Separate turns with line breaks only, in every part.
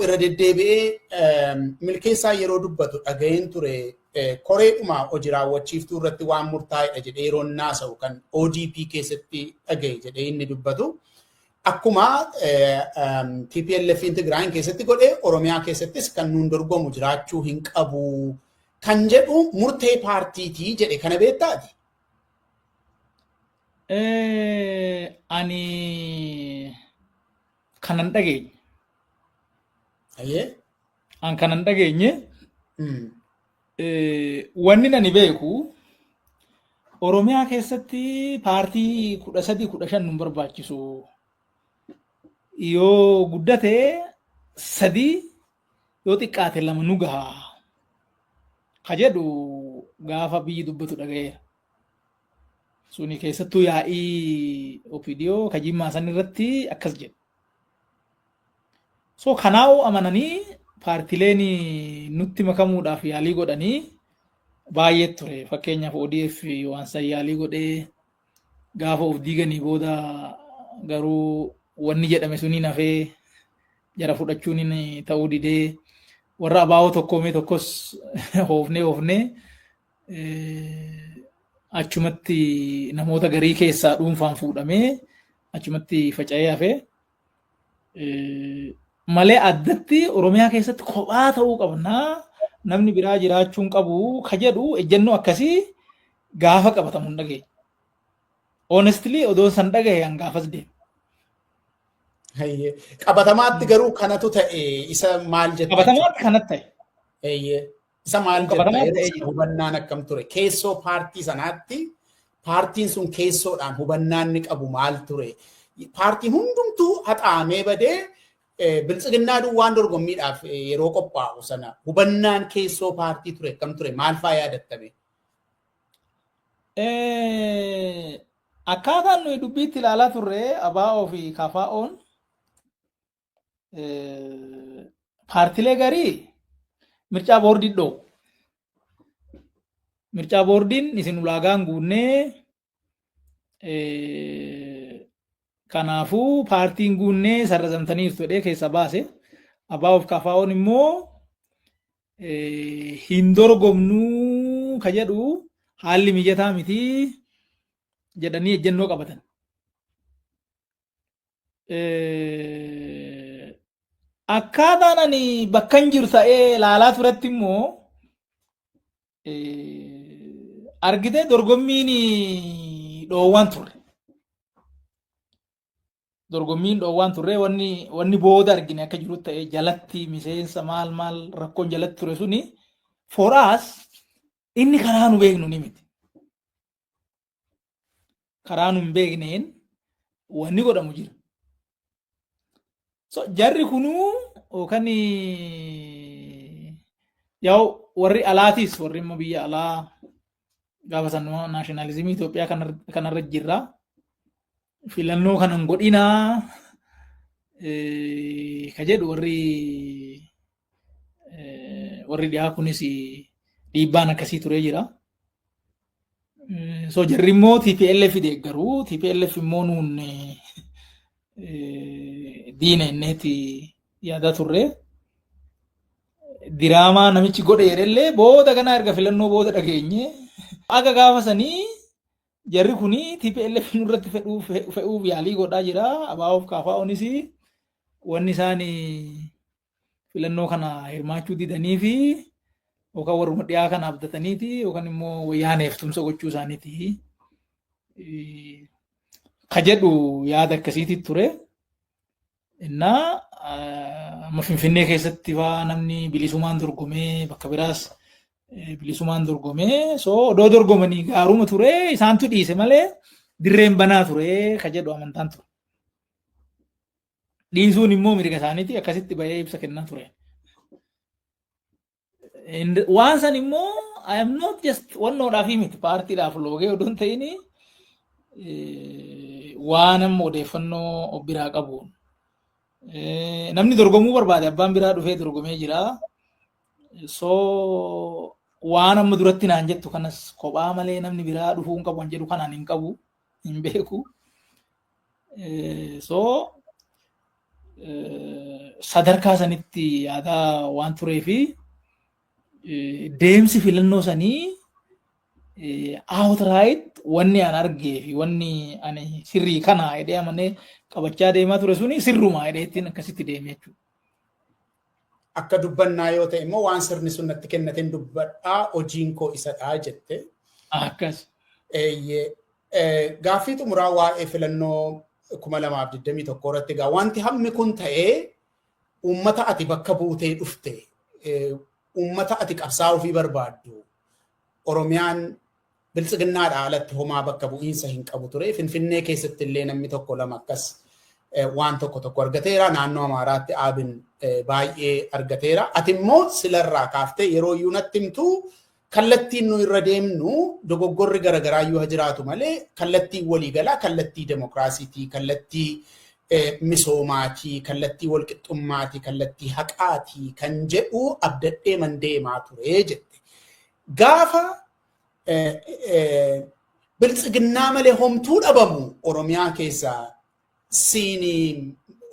irra deddeebi'ee milkeessaa yeroo dubbatu dhaga'een ture koreedhuma hojii raawwachiiftuu irratti waan murtaa'edha jedhee yeroo naasa'u kan ODP keessatti dhaga'e jedhee inni dubbatu. Akkuma TPLF Tigraayin keessatti godhee Oromiyaa keessattis kan nuun dorgomu jiraachuu hin qabu kan jedhu murtee paartiitii jedhe kana beektaati.
Ani kanan dhageenye. An kanan dhageenye wanni ani beeku Oromiyaa keessatti paartii 13-15 nun barbaachisu. Yoo guddate 3 yoo xiqqaate 2 nu gaha. Ka jedhu gaafa biyyi dubbatu dhaga'eera. Suni keessattuu yaa'ii OPDO ka Jimmaa san irratti akkas jedhe. So kanaa'u amananii paartileen nutti makamuudhaaf yaalii godhanii baay'ee ture. Fakkeenyaaf ODF waan san yaalii godhee gaafa of diiganii booda garuu wanni jedhame suniin hafee jara fudhachuun ta'uu didee warra abaa'oo tokkoomee tokkos hoofnee achumatti namoota garii keessaa dhuunfaan fuudhamee achumatti faca'ee hafee malee addatti Oromiyaa keessatti kophaa ta'uu qabnaa namni biraa jiraachuun qabu ka jedhu ejjennoo akkasii gaafa qabatamu hin dhageenye. Honestly odoo san dhagaye an gaafas deema.
Qabatamaatti garuu kanatu ta'e isa maal jette?
Qabatamaatti kanatti ta'e.
Isa maal jette? Hubannaan akkam ture? Keessoo paartii sanaatti paartiin sun keessoodhaan hubannaan ni qabu maal ture? Paartiin hundumtuu haxaamee badee biltsiginnaa duwwaan dorgommiidhaaf yeroo qophaa'u sana hubannaan keessoo paartii ture akkam ture? Maal fa'aa yaadattame?
Akkaataan nuyi dubbiitti ilaalaa turre ABO fi KFO'n paartilee garii mircaa boordii dhoo. Mircaa boordiin isin ulaagaan guunnee kanaafuu paartiin guunnee sarrazamtaniirtu jedhee keessa baase. ABO fi KFO'n immoo hin dorgomnuu ka jedhu haalli mijataa miti jedhanii ejjennoo qabatan. Akkaataan ani bakka hin jiru ta'ee ilaalaa turetti immoo argitee dorgommiin dhoowwaan turre. Dorgommiin dhoowwaan turre wanni booda argine akka jiru ta'ee jalatti miseensa maal rakkoon jalatti ture suni for us inni karaa nu beeknu ni miti. Karaa nu hin beekneen wanni godhamu jira. So jarri kunuu yookaan yaa'u warri alaatis warri immoo biyya alaa gaafa san naashinaalizimii Itoophiyaa kanarra jirra. Filannoo kanan godhinaa ka jedhu warri dhiyaa kunis dhiibbaan akkasii turee jira. So jarri immoo TPLF deeggaru. TPLF immoo nuun diina inneeti yaada turre. Diraamaa namichi godhe jedhellee booda kana erga filannoo booda dhageenye. Akka gaafa sanii jarri kuni TPLF nurratti fe'uuf yaalii godhaa jira. ABO fi KFO'nis wanni isaan filannoo kana hirmaachuu didanii fi yookaan warruma dhiyaa kana abdataniiti yookaan immoo wayyaaneef tumsa gochuu isaaniiti. Ka jedhu yaada akkasiitti ture. Innaa amma Finfinnee keessatti faa namni bilisumaan dorgomee bakka biraas bilisumaan dorgomee so odoo dorgomanii gaaruma ture isaantu dhiise malee dirreen banaa ture ka jedhu amantaan ture. Dhiisuun immoo mirga isaaniiti akkasitti bahee ibsa kennaa ture. Waan san immoo I am not just wannoodhaaf miti paartiidhaaf loogee odoon ta'ini waan amma odeeffannoo of biraa qabuun. Namni dorgomuu barbaade abbaan biraa dhufee dorgomee jira. So waan amma duratti naan jettu kanas kophaa malee namni biraa dhufuu hin qabu jedhu kanaan hin qabu hin beeku. So sadarkaa sanitti yaadaa waan turee fi deemsi filannoo sanii outright wanni an argee fi wanni ani sirrii kana jedhee amanee qabachaa deemaa ture suni sirrumaa jedheettiin akkasitti deeme jechuudha.
Akka dubbannaa yoo ta'e immoo waan sirni sun natti kennateen dubbadhaa hojiin koo isadhaa jette.
Akkas.
Gaaffii xumuraa waa'ee filannoo 2021 irratti egaa wanti hammi kun ta'ee uummata ati bakka buutee dhufte uummata ati qabsaa'uu fi barbaaddu Oromiyaan biltsiginnaadhaa alatti homaa bakka bu'iinsa hin qabu ture. Finfinnee keessatti illee namni tokko lama akkas waan tokko argateera. Naannoo Amaaraatti aabin baay'ee argateera. Ati immoo silarraa kaaftee yeroo iyyuu natti himtu kallattiin nu irra deemnu dogoggorri garaagaraa iyyuu jiraatu malee kallattii waliigalaa, kallattii demokiraasiitii, kallattii misoomaatii, kallattii walqixxummaatii, kallattii haqaatii kan jedhu abdadhee man deemaa ture jette. Gaafa biltsiginnaa malee homtuu dhabamu Oromiyaa keessaa siini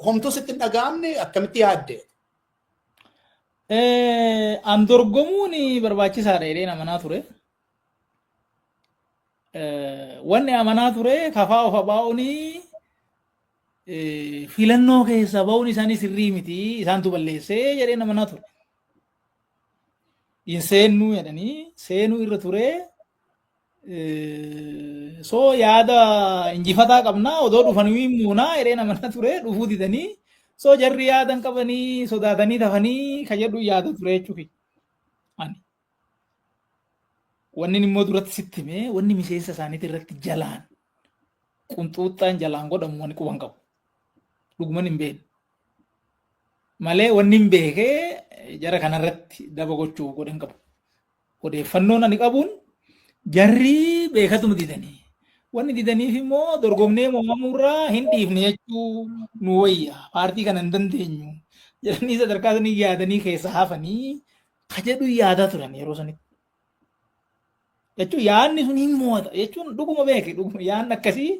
homtuu sitti hin dhaga'amne akkamitti yaadde?
An dorgomuun barbaachisaadha jedheen amanaa ture. Wanni amanaa ture kafaa of baa'uun filannoo keessa ba'uun isaanii sirrii miti isaantu balleessee jedheen amanaa ture. Seenuu jedhanii seenuu irra ture. So yaada injifataa qabnaa odoo dhufanii muunaa jedheen amanaa ture dhufuu didanii. So jarri yaadan qabanii sodaatanii tafanii ka jedhu yaada ture jechuudha. Ani wanni immoo duratti sitti himee wanni miseensa isaaniitii irratti jalaan qunxuuxxaan jalaan godhamu wanni quban qabu. Dhuguman hin beekne. Malee wanni hin beekee jara kanarratti daba gochuu godhan qabu. Odeeffannoon ani qabuun jarri beekatuma didanii. Wanni didaniif immoo dorgomnee mo'amuurraa hin dhiifne jechuu nu wayya. Paartii kana hin dandeenyu. Jedhanii sadarkaa sanii yaadanii keessa hafanii ka jedhu yaadaa turan yeroo sanitti. Jechuun yaadni sun hin mo'ata. Jechuun dhuguma beeke. Yaadni akkasii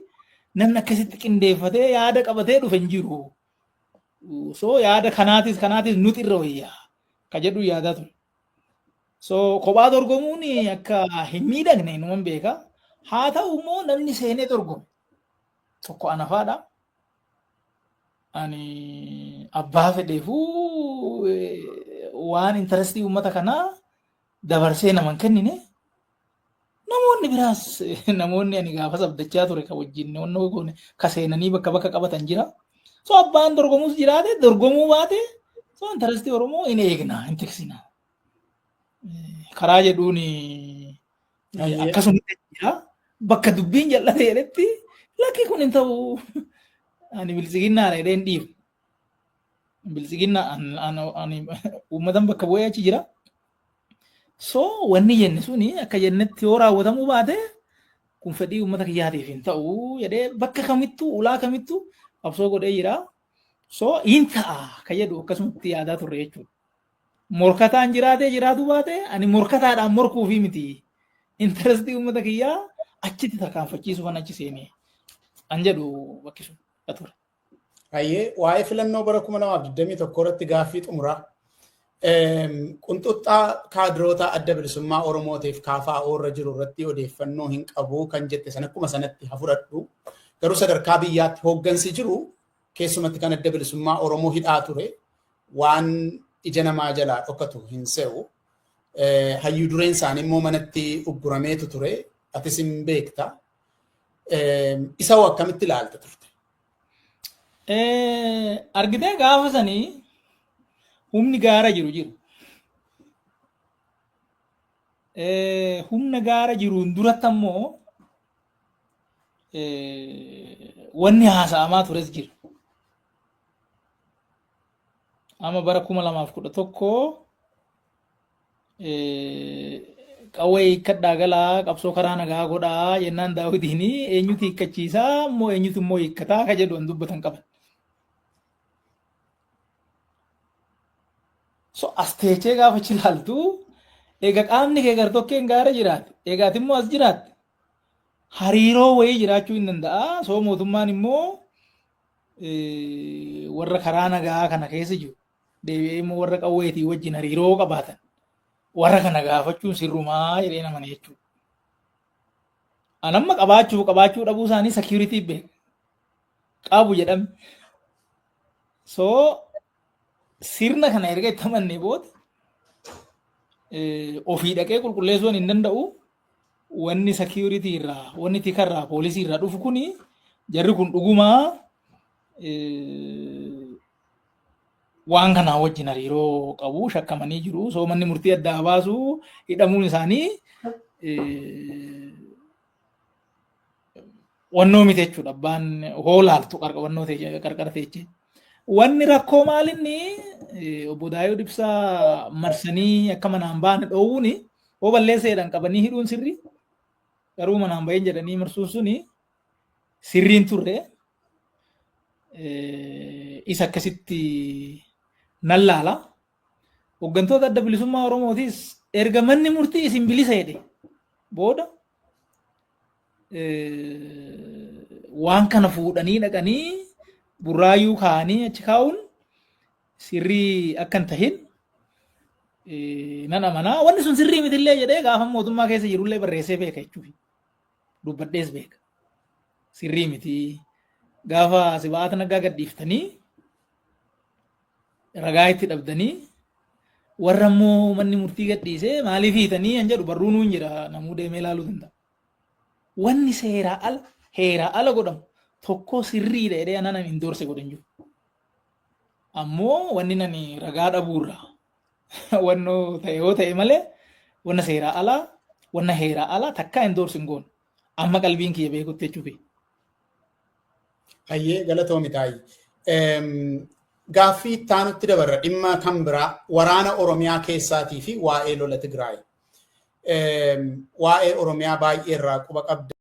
namni akkasitti qindeeffatee yaada qabatee dhufe hin jiru. So yaada kanaatis nuti irra wayya. Ka jedhu yaadaa ture. So kophaa dorgomuun akka hin miidhagne numan beeka. Haa ta'u immoo namni seenee dorgome tokko anafaadha. Ani abbaa fedheefuu waan intarestii uummata kanaa dabarsee naman kennine. Namoonni biraas namoonni ani gaafa sabdachaa ture ka wajjin naannoo goone ka seenanii bakka qabatan jira. So abbaan dorgomuus jiraate dorgomuu baate so intarestii Oromoo hin eegna hin tiksina. Karaa jedhuun akkasumatti jira. Bakka dubbiin jal'ate jedhetti lakki kun hin ta'u ani biltsiginnaadha jedheen dhiibu. Biltsiginnaa ani uummatan bakka bu'ee achi jira. So wanni jenne suni akka jennetti yoo raawwatamuu baate kun fedhii uummata kiyyaatiif hin ta'u jedhee bakka kamittuu ulaa kamittuu qabsoo godhee jira. So hin ta'a ka jedhu akkasumatti yaadaa turre jechuudha. Morkataan jiraatee jiraatu baate ani morkataadhaan morkuufi miti. Intarestii uummata kiyyaa achitti tarkaanfachiisuuf achi seenee an jedhu bakki sun ture.
Ayyee waa'ee filannoo bara 2021 irratti gaaffii xumuraa. Qunxuxxaa kaadiroota adda bilisummaa Oromootiif kaafaa irra jiru irratti odeeffannoo hin qabu kan jette san akkuma sanatti hafudhadhu. Garuu sadarkaa biyyaatti hooggansi jiru keessumatti kan adda bilisummaa Oromoo hidhaa ture waan ija namaa jalaa dhokatu hin se'u. Hayyuu dureen isaanii immoo manatti uggurameetu ture. Atis hin beekta. Isa hoo akkamitti ilaalta turte?
Argitee gaafa sanii humni gaara jiru. Humna gaara jiruun duratti ammoo wanni haasa'amaa tures jira. Amma bara 2011 qawwee hiikkadhaa galaa qabsoo karaa nagaa godhaa jennaan Daawitiin eenyutu hiikkachiisaa immoo eenyutu immoo hiikkataa ka jedhu an dubbatan qaban. So asteechee gaafa ilaaltu egaa qaamni kee gartokkeen gaara jiraate egaa ati immoo as jiraatte hariiroo wayii jiraachuu hin danda'a. So mootummaan immoo warra karaa nagaa kana keessa jiru deebi'ee immoo warra qawweetii wajjin hariiroo qabaatan warra kana gaafachuun sirrumaa jedhee namani jechuudha. Anamma qabaachuu dhabuu isaanii security beeka qabu jedhame. So sirna kana erga itti amannee booda ofii dhaqee qulqulleessuu hin danda'u. Wanni security irraa, wanni tikarraa, poolisii irraa dhufu kuni jarri kun dhugumaa waan kanaa wajjin hariiroo qabu shakkamanii jiru. So manni murtii addaa baasu hidhamuun isaanii wannoo miti jechuudha. Abbaan hoolaaltu wannoo qarqara teechee. Wanni rakkoo maalinni obbo Daayoo Ibsaa marsanii akka manaan baane dhoowwuni hoo balleesseedhaan qabanii hidhuun sirri garuu manaan baheen jedhanii marsuun suni sirriin turre isa akkasitti nan laala. Hooggantoota adda bilisummaa Oromootis erga manni murtii isin bilisa jedhe booda waan kana fuudhanii dhaqanii burraayuu kaanii achi kaa'uun sirrii akka hin tahin nan amanaa. Wanni sun sirrii mitillee jedhee gaafa mootummaa keessa jirullee barreessee beeka jechuudha. Dubbadhees beeka. Sirrii miti. Gaafa Sibaata Naggaa gadhiiftanii ragaa itti dhabdanii warra immoo manni murtii gadhiisee maaliif hiitanii hin jedhu barruu nuun jira namuu deemee ilaaluu danda'a. Wanni seeraa ala heeraa ala godhamu tokko sirriidha jedhee anan hin doorse godhan jiru. Ammoo wanni nani ragaa dhabuurra wannoo ta'e yoo ta'e malee wanna seeraa ala wanna heeraa ala takkaa hin doorse hin goonu. Amma qalbiin kiyya beekutti jechuufi.
Ayyee galatoomi taa'ii. Gaaffii taanutti dabarra dhimma kan biraa waraana Oromiyaa keessaatii fi waa'ee lola Tigraay. Waa'ee Oromiyaa baay'ee irraa quba qabda.